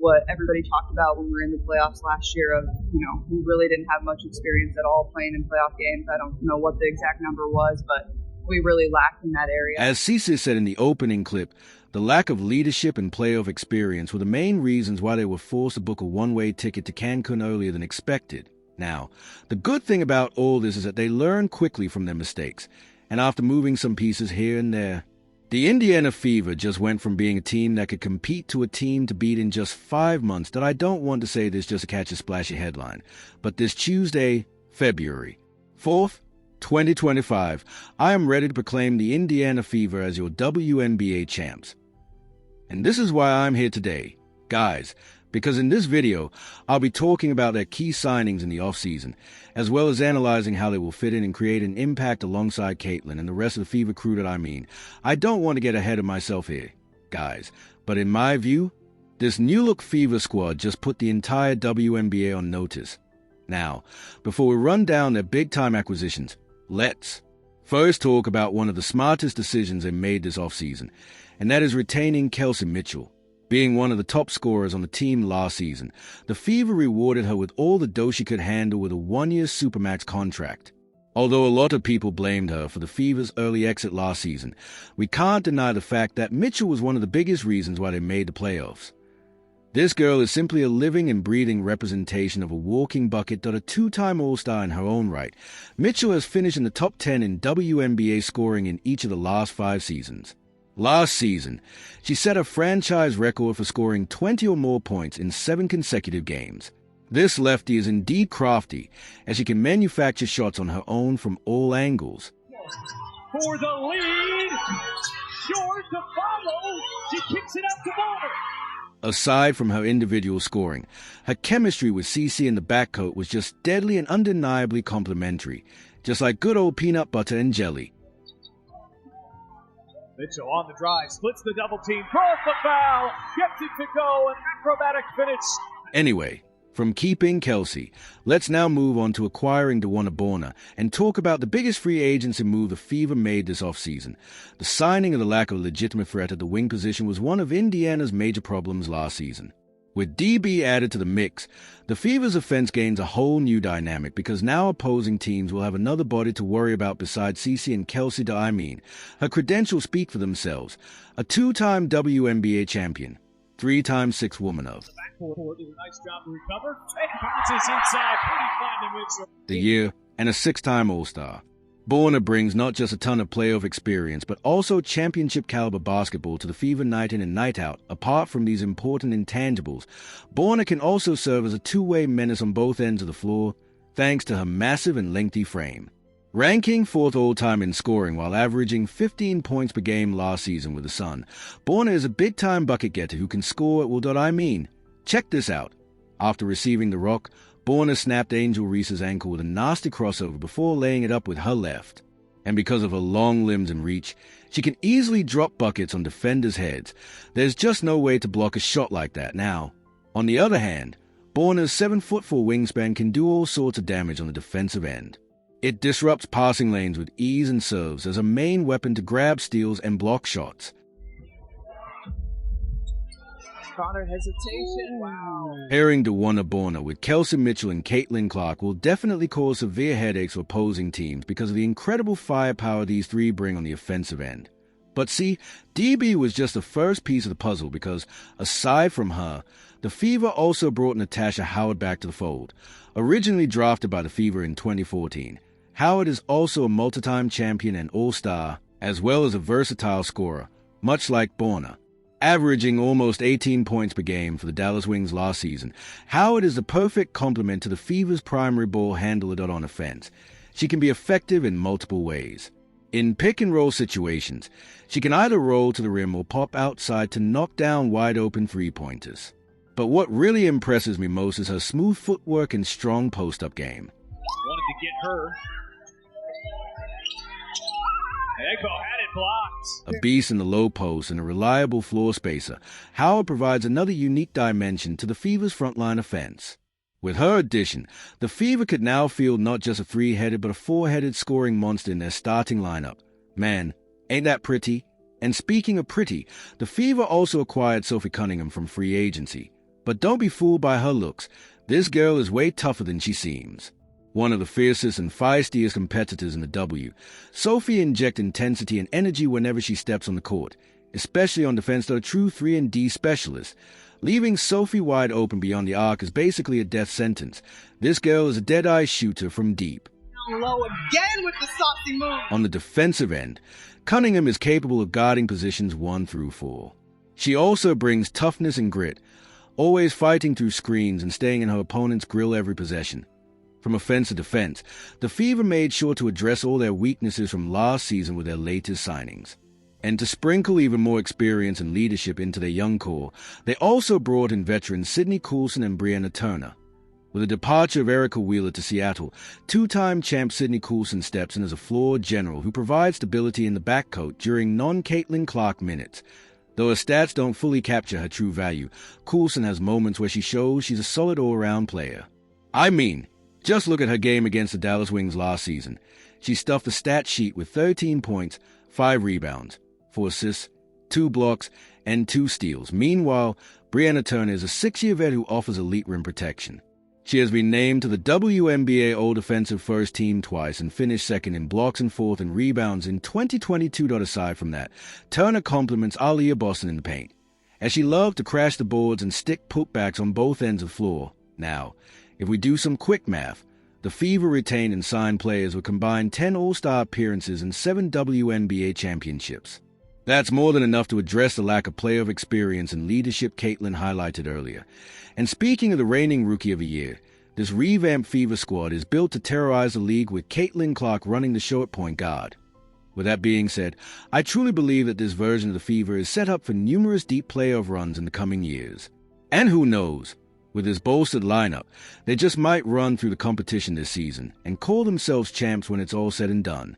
what everybody talked about when we were in the playoffs last year of, we really didn't have much experience at all playing in playoff games. I don't know what the exact number was, but we really lacked in that area. As Cece said in the opening clip, the lack of leadership and playoff experience were the main reasons why they were forced to book a one-way ticket to Cancun earlier than expected. Now, the good thing about all this is that they learn quickly from their mistakes, and after moving some pieces here and there, the Indiana Fever just went from being a team that could compete to a team to beat in just 5 months that I don't want to say this just to catch a splashy headline. But this Tuesday, February 4th, 2025, I am ready to proclaim the Indiana Fever as your WNBA champs. And this is why I'm here today, guys, because in this video, I'll be talking about their key signings in the offseason, as well as analyzing how they will fit in and create an impact alongside Caitlin and the rest of the Fever crew that I mean. I don't want to get ahead of myself here, guys, but in my view, this new-look Fever squad just put the entire WNBA on notice. Now, before we run down their big-time acquisitions, let's first talk about one of the smartest decisions they made this offseason, and that is retaining Kelsey Mitchell. Being one of the top scorers on the team last season, the Fever rewarded her with all the dough she could handle with a one-year Supermax contract. Although a lot of people blamed her for the Fever's early exit last season, we can't deny the fact that Mitchell was one of the biggest reasons why they made the playoffs. This girl is simply a living and breathing representation of a walking bucket that a two-time All-Star in her own right. Mitchell has finished in the top 10 in WNBA scoring in each of the last 5 seasons. Last season, she set a franchise record for scoring 20 or more points in 7 consecutive games. This lefty is indeed crafty, as she can manufacture shots on her own from all angles. For the lead, short to follow, she kicks it up to Bonner. Aside from her individual scoring, her chemistry with Cece in the backcourt was just deadly and undeniably complimentary, just like good old peanut butter and jelly. Mitchell on the drive, splits the double team, draws the foul, gets it to go, an acrobatic finish. Anyway, from keeping Kelsey, let's now move on to acquiring DeWanna Bonner and talk about the biggest free agency move the Fever made this offseason. The signing of the lack of a legitimate threat at the wing position was one of Indiana's major problems last season. With DB added to the mix, the Fever's offense gains a whole new dynamic because now opposing teams will have another body to worry about besides Cece and Kelsey. Her credentials speak for themselves. A 2-time WNBA champion, 3-time sixth woman of Backcourt does a nice job to recover, and bounces inside, pretty fine to Mitchell. The year, and a 6-time All-Star. Bonner brings not just a ton of playoff experience, but also championship-caliber basketball to the Fever night in and night out. Apart from these important intangibles, Bonner can also serve as a two-way menace on both ends of the floor, thanks to her massive and lengthy frame. Ranking 4th all-time in scoring while averaging 15 points per game last season with the Sun, Bonner is a big-time bucket-getter who can score Check this out. After receiving the rock, Bonner snapped Angel Reese's ankle with a nasty crossover before laying it up with her left. And because of her long limbs and reach, she can easily drop buckets on defenders' heads. There's just no way to block a shot like that now. On the other hand, Bonner's 7'4" wingspan can do all sorts of damage on the defensive end. It disrupts passing lanes with ease and serves as a main weapon to grab steals and block shots. Connor hesitation. Wow. Pairing DeWanna Bonner with Kelsey Mitchell and Caitlin Clark will definitely cause severe headaches for opposing teams because of the incredible firepower these three bring on the offensive end. But see, DB was just the first piece of the puzzle because, aside from her, the Fever also brought Natasha Howard back to the fold. Originally drafted by the Fever in 2014, Howard is also a multi-time champion and all-star, as well as a versatile scorer, much like Bonner. Averaging almost 18 points per game for the Dallas Wings last season, Howard is the perfect complement to the Fever's primary ball handler on offense. She can be effective in multiple ways. In pick-and-roll situations, she can either roll to the rim or pop outside to knock down wide-open three-pointers. But what really impresses me most is her smooth footwork and strong post-up game. Wanted to get her. Echo had it blocked. A beast in the low post and a reliable floor spacer, Howard provides another unique dimension to the Fever's frontline offense. With her addition, the Fever could now field not just a three-headed but a four-headed scoring monster in their starting lineup. Man, ain't that pretty? And speaking of pretty, the Fever also acquired Sophie Cunningham from free agency. But don't be fooled by her looks. This girl is way tougher than she seems. One of the fiercest and feistiest competitors in the W, Sophie injects intensity and energy whenever she steps on the court, especially on defense, though a true 3-and-D specialist. Leaving Sophie wide open beyond the arc is basically a death sentence. This girl is a dead-eye shooter from deep. Down low again with the saucy move. On the defensive end, Cunningham is capable of guarding positions 1 through 4. She also brings toughness and grit, always fighting through screens and staying in her opponent's grill every possession. From offense to defense, the Fever made sure to address all their weaknesses from last season with their latest signings. And to sprinkle even more experience and leadership into their young core, they also brought in veterans Sydney Coulson and Brianna Turner. With the departure of Erica Wheeler to Seattle, 2-time champ Sydney Coulson steps in as a floor general who provides stability in the backcourt during non-Caitlin Clark minutes. Though her stats don't fully capture her true value, Coulson has moments where she shows she's a solid all-around player. I mean, just look at her game against the Dallas Wings last season. She stuffed the stat sheet with 13 points, 5 rebounds, 4 assists, 2 blocks, and 2 steals. Meanwhile, Brianna Turner is a 6-year vet who offers elite rim protection. She has been named to the WNBA All-Defensive First Team twice and finished second in blocks and fourth in rebounds in 2022. Aside from that, Turner complements Aaliyah Boston in the paint, as she loved to crash the boards and stick putbacks on both ends of the floor. Now, if we do some quick math, the Fever retained and signed players with combined 10 All-Star appearances and 7 WNBA championships. That's more than enough to address the lack of playoff experience and leadership Caitlin highlighted earlier. And speaking of the reigning Rookie of the Year, this revamped Fever squad is built to terrorize the league with Caitlin Clark running the show at point guard. With that being said, I truly believe that this version of the Fever is set up for numerous deep playoff runs in the coming years. And who knows? With this bolstered lineup, they just might run through the competition this season and call themselves champs when it's all said and done.